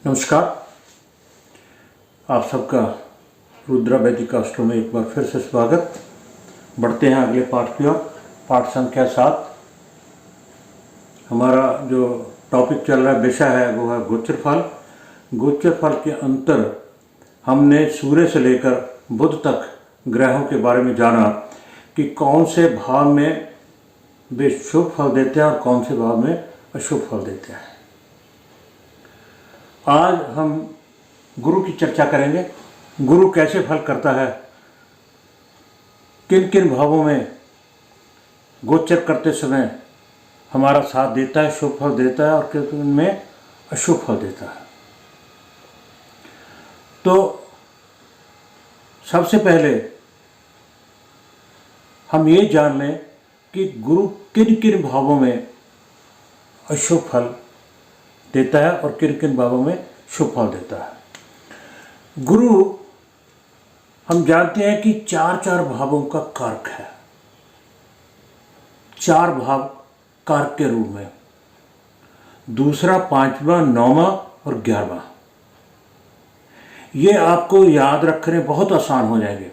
नमस्कार। आप सबका रुद्रा वैदिक अस्ट्रो में एक बार फिर से स्वागत। बढ़ते हैं अगले पाठ की ओर। पाठ संख्या 7। हमारा जो टॉपिक चल रहा है, विषय है, वो है गोचर फल। गोचर फल के अंतर हमने सूर्य से लेकर बुध तक ग्रहों के बारे में जाना कि कौन से भाव में वे शुभ फल देते हैं और कौन से भाव में अशुभ फल देते हैं। आज हम गुरु की चर्चा करेंगे। गुरु कैसे फल करता है, किन किन भावों में गोचर करते समय हमारा साथ देता है, शुभ फल देता है, और किन किन में अशुभ फल देता है। तो सबसे पहले हम ये जान लें कि गुरु किन किन भावों में अशुभ फल देता है और किन किन भावों में शुभ फल देता है। गुरु हम जानते हैं कि चार भावों का कारक है। 4 भाव कारक के रूप में, दूसरा, 5वां, 9वां और 11वां। ये आपको याद रखने बहुत आसान हो जाएंगे।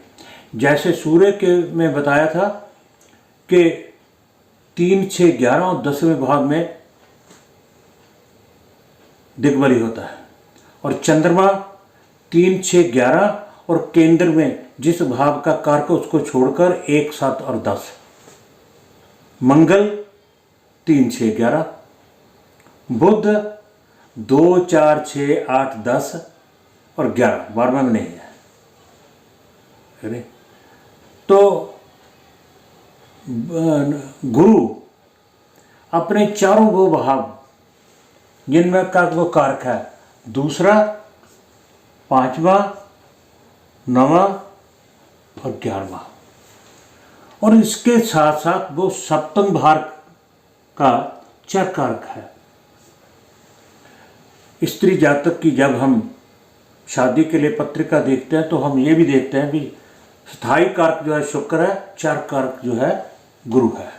जैसे सूर्य के में बताया था कि 3, 6, 11 और 10वें भाव में दिग्बली होता है, और चंद्रमा 3, 6, 11 और केंद्र में जिस भाव का कारक उसको छोड़कर 1, 7 और 10। मंगल 3, 6, 11, बुध 2, 4, 6, 8, 10 और 11, 12वां में नहीं है। तो गुरु अपने चारों वो भाव जिनमें का वो कारक है, दूसरा, 5वां, 9वां और 11वां, और इसके साथ साथ वो सप्तम भाव का चर कारक है। स्त्री जातक की जब हम शादी के लिए पत्रिका देखते हैं तो हम ये भी देखते हैं कि स्थायी कारक जो है शुक्र है, चर कारक जो है गुरु है।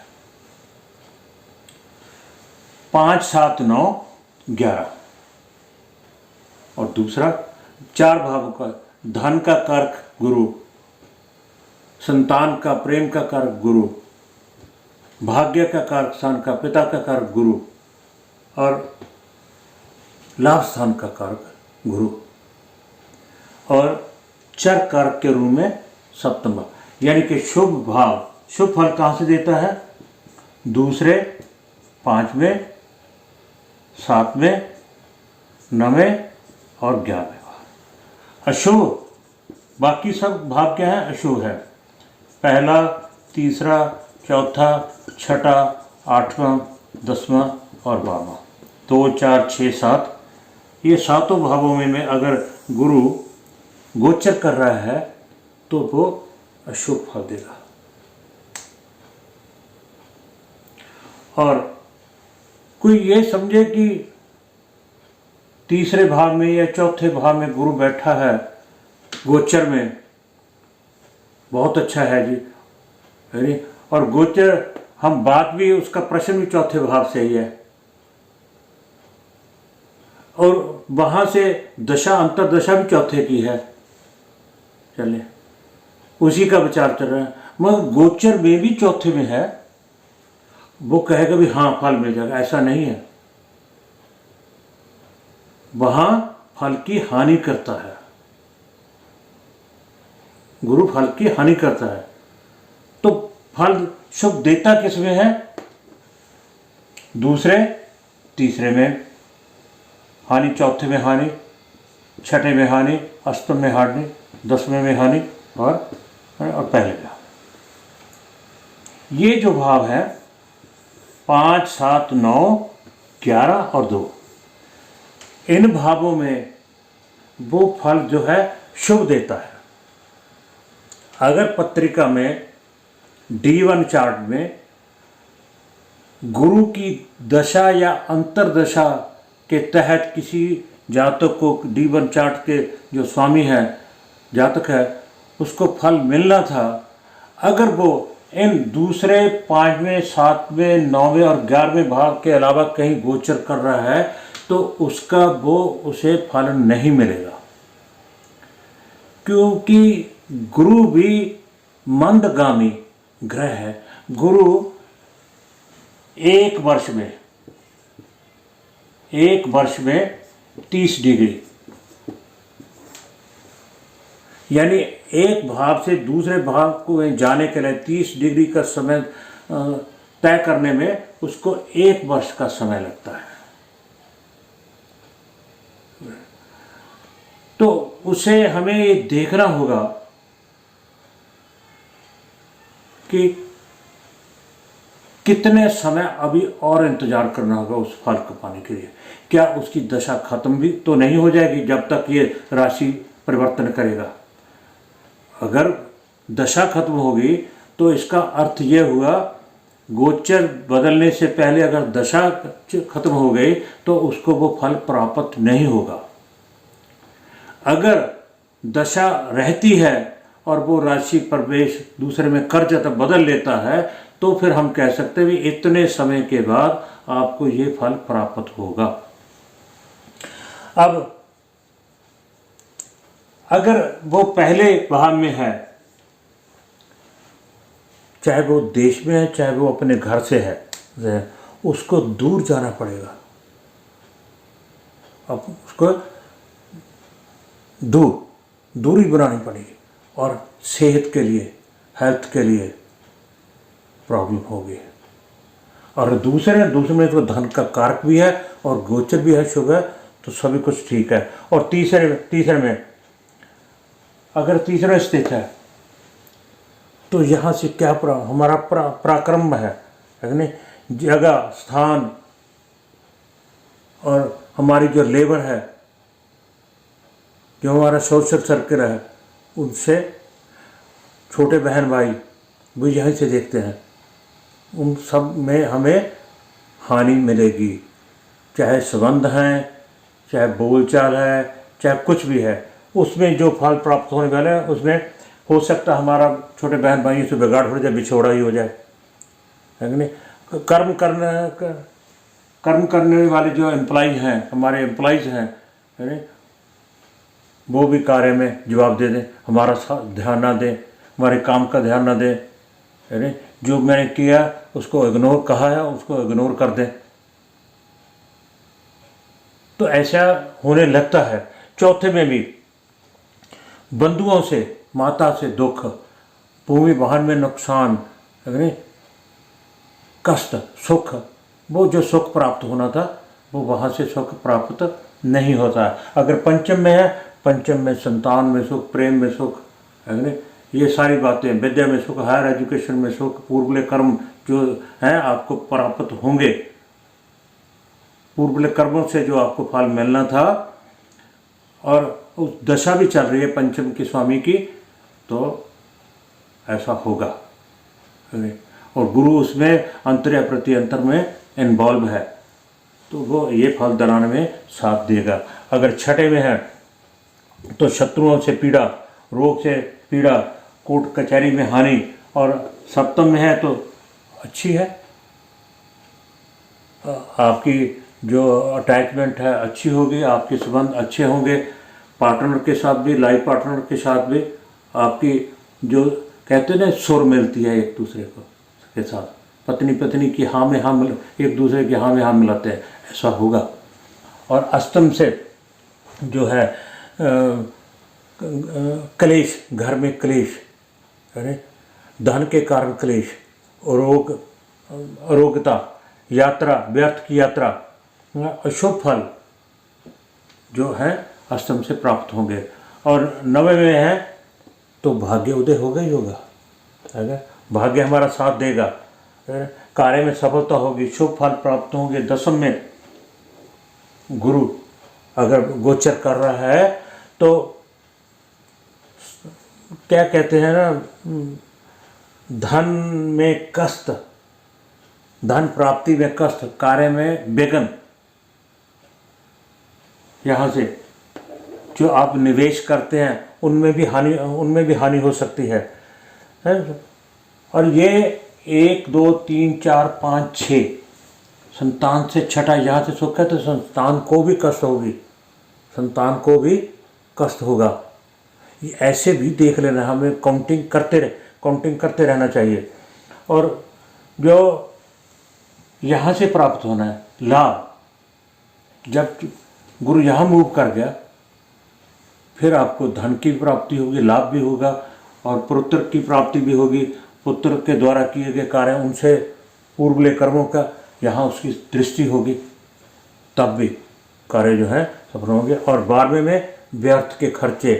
5, 7, 9, 11, और दूसरा 4 भावों का धन का कारक गुरु, संतान का, प्रेम का कारक गुरु, भाग्य का कारक स्थान का, पिता का कारक गुरु, और लाभ स्थान का कारक गुरु, और चर कारक के रूप में सप्तम भाव, यानी कि शुभ भाव। शुभ फल कहाँ से देता है? दूसरे, 5वें, 7वें, 9वें और 11वें भाव। अशुभ, बाकी सब भाव क्या है? अशुभ है। पहला, तीसरा, चौथा, छठा, 8वां, 10वां और 12वां। 2, 4, 6, 7, ये सातों भावों में अगर गुरु गोचर कर रहा है तो वो अशुभ फल देगा। और कोई ये समझे कि तीसरे भाव में या चौथे भाव में गुरु बैठा है गोचर में, बहुत अच्छा है जी, और गोचर हम बात भी, उसका प्रश्न भी चौथे भाव से ही है, और वहां से दशा, अंतरदशा भी चौथे की है। चले, उसी का विचार चल रहा है, मगर गोचर में भी चौथे में है। वो कहेगा भी हाँ फल मिल जाएगा, ऐसा नहीं है। वहां फल की हानि करता है, गुरु फल की हानि करता है। तो फल शुभ देता किसमें है? दूसरे, तीसरे में हानि, चौथे में हानि, छठे में हानि, अष्टम में हानि, 10वें में हानि, और पहले में। ये जो भाव है 5, 7, 9, 11 और 2, इन भावों में वो फल जो है शुभ देता है। अगर पत्रिका में D1 चार्ट में गुरु की दशा या अंतरदशा के तहत किसी जातक को, D1 चार्ट के जो स्वामी है, जातक है, उसको फल मिलना था, अगर वो इन दूसरे, 5वें, 7वें, 9वें और 11वें भाव के अलावा कहीं गोचर कर रहा है तो उसका वो उसे फल नहीं मिलेगा, क्योंकि गुरु भी मंदगामी ग्रह है। गुरु एक वर्ष में 30 डिग्री, यानी एक भाव से दूसरे भाव को जाने के लिए 30 डिग्री का समय तय करने में उसको 1 वर्ष का समय लगता है। तो उसे हमें ये देखना होगा कि कितने समय अभी और इंतजार करना होगा उस फल को पाने के लिए। क्या उसकी दशा खत्म भी तो नहीं हो जाएगी जब तक ये राशि परिवर्तन करेगा? अगर दशा खत्म होगी तो इसका अर्थ ये हुआ, गोचर बदलने से पहले अगर दशा खत्म हो गई तो उसको वो फल प्राप्त नहीं होगा। अगर दशा रहती है और वो राशि प्रवेश दूसरे में कर जाता, बदल लेता है, तो फिर हम कह सकते हैं कि इतने समय के बाद आपको ये फल प्राप्त होगा। अब अगर वो पहले भाव में है, चाहे वो देश में है चाहे वो अपने घर से है, उसको दूर जाना पड़ेगा। अब उसको दूरी बनानी पड़ेगी और सेहत के लिए, हेल्थ के लिए प्रॉब्लम होगी। और दूसरे में तो धन का कारक भी है और गोचर भी है शुभ है, तो सभी कुछ ठीक है। और तीसरे में अगर तीसरा स्थित है तो यहाँ से क्या हमारा पराक्रम है नहीं, जगह स्थान और हमारी जो लेबर है, जो हमारा सोशल सर्कल है, उनसे छोटे बहन भाई भी यहीं से देखते हैं, उन सब में हमें हानि मिलेगी। चाहे संबंध हैं, चाहे बोलचाल है, चाहे कुछ भी है, उसमें जो फल प्राप्त होने वाला है उसमें हो सकता है हमारा छोटे बहन भाइयों से बिगाड़ हो जाए, बिछोड़ा ही हो जाए, है कि नहीं। कर्म करने वाले जो एम्प्लॉय हैं, हमारे एम्प्लॉयज़ हैं, है नहीं, वो भी कार्य में जवाब दे दें, हमारा ध्यान ना दें, हमारे काम का ध्यान ना दें, है नहीं। जो मैंने किया उसको इग्नोर कहा है, उसको इग्नोर कर दें, तो ऐसा होने लगता है। चौथे में भी बंधुओं से, माता से दुख, भूमि वाहन में नुकसान, है नहीं, कष्ट, सुख, वो जो सुख प्राप्त होना था वो वहाँ से सुख प्राप्त नहीं होता है। अगर पंचम में है, पंचम में संतान में सुख, प्रेम में सुख, है नहीं, ये सारी बातें, विद्या में सुख, हायर एजुकेशन में सुख, पूर्वले कर्म जो हैं आपको प्राप्त होंगे, पूर्वले कर्मों से जो आपको फल मिलना था, और उस दशा भी चल रही है पंचम की स्वामी की, तो ऐसा होगा। और गुरु उसमें अंतर या प्रत्यंतर में इन्वॉल्व है, तो वो ये फल दिलाने में साथ देगा। अगर छठे में है तो शत्रुओं से पीड़ा, रोग से पीड़ा, कोर्ट कचहरी में हानि, और सप्तम में है तो अच्छी है, आपकी जो अटैचमेंट है अच्छी होगी, आपके संबंध अच्छे होंगे, पार्टनर के साथ भी, लाइफ पार्टनर के साथ भी आपकी जो कहते हैं ना सुर मिलती है एक दूसरे को के साथ, पत्नी की हाँ में हाँ मिल, एक दूसरे की हाँ में हाँ मिलाते हैं, ऐसा होगा। और अष्टम से जो है क्लेश, घर में क्लेश, है धन के कारण क्लेश, अरोगता, यात्रा, व्यर्थ की यात्रा, अशुभ फल जो है अष्टम से प्राप्त होंगे। और नवे में है तो भाग्य उदय होगा ही होगा, है भाग्य हमारा साथ देगा, कार्य में सफलता होगी, शुभ फल प्राप्त होंगे। दसम में गुरु अगर गोचर कर रहा है तो क्या कहते हैं ना, धन में कष्ट, धन प्राप्ति में कष्ट, कार्य में विघ्न, यहाँ से जो आप निवेश करते हैं उनमें भी हानि हो सकती है। और ये 1 2 3 4 5 6 संतान से छठा यहाँ से सुख है तो संतान को भी कष्ट होगी, संतान को भी कष्ट होगा। ये ऐसे भी देख लेना, हमें काउंटिंग करते रहना चाहिए। और जो यहाँ से प्राप्त होना है लाभ, जब गुरु यहाँ मूव कर गया फिर आपको धन की प्राप्ति होगी, लाभ भी होगा और पुत्र की प्राप्ति भी होगी। पुत्र के द्वारा किए गए कार्य, उनसे पूर्वले कर्मों का यहाँ उसकी दृष्टि होगी, तब भी कार्य जो है सफल होंगे। और 12वें में व्यर्थ के खर्चे,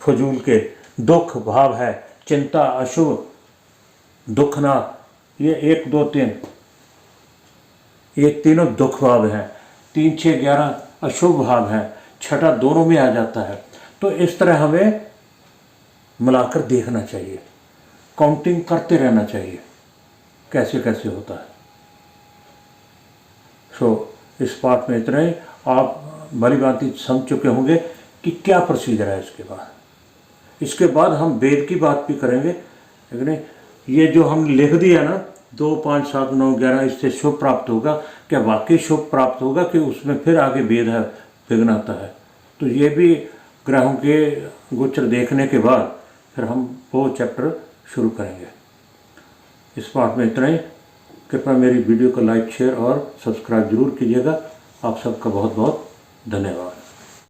फजूल के दुख भाव है, चिंता, अशुभ, दुख ना, ये 1 2 3 ये तीनों दुख भाव हैं। 3 6 11 अशुभ भाव है, छठा दोनों में आ जाता है। तो इस तरह हमें मिलाकर देखना चाहिए, काउंटिंग करते रहना चाहिए कैसे कैसे होता है। इस पाठ में इतना ही। आप भली भांति समझ चुके होंगे कि क्या प्रोसीजर है। इसके बाद हम वेद की बात भी करेंगे, लेकिन ये जो हम लिख दिया ना 2 5 7 9 11 इससे शुभ प्राप्त होगा, क्या वाकई शुभ प्राप्त होगा कि उसमें फिर आगे भेद है, विघ्न आता है। तो ये भी ग्रहों के गोचर देखने के बाद फिर हम वो चैप्टर शुरू करेंगे। इस पाठ में इतना ही। कृपया मेरी वीडियो को लाइक, शेयर और सब्सक्राइब जरूर कीजिएगा। आप सबका बहुत बहुत धन्यवाद।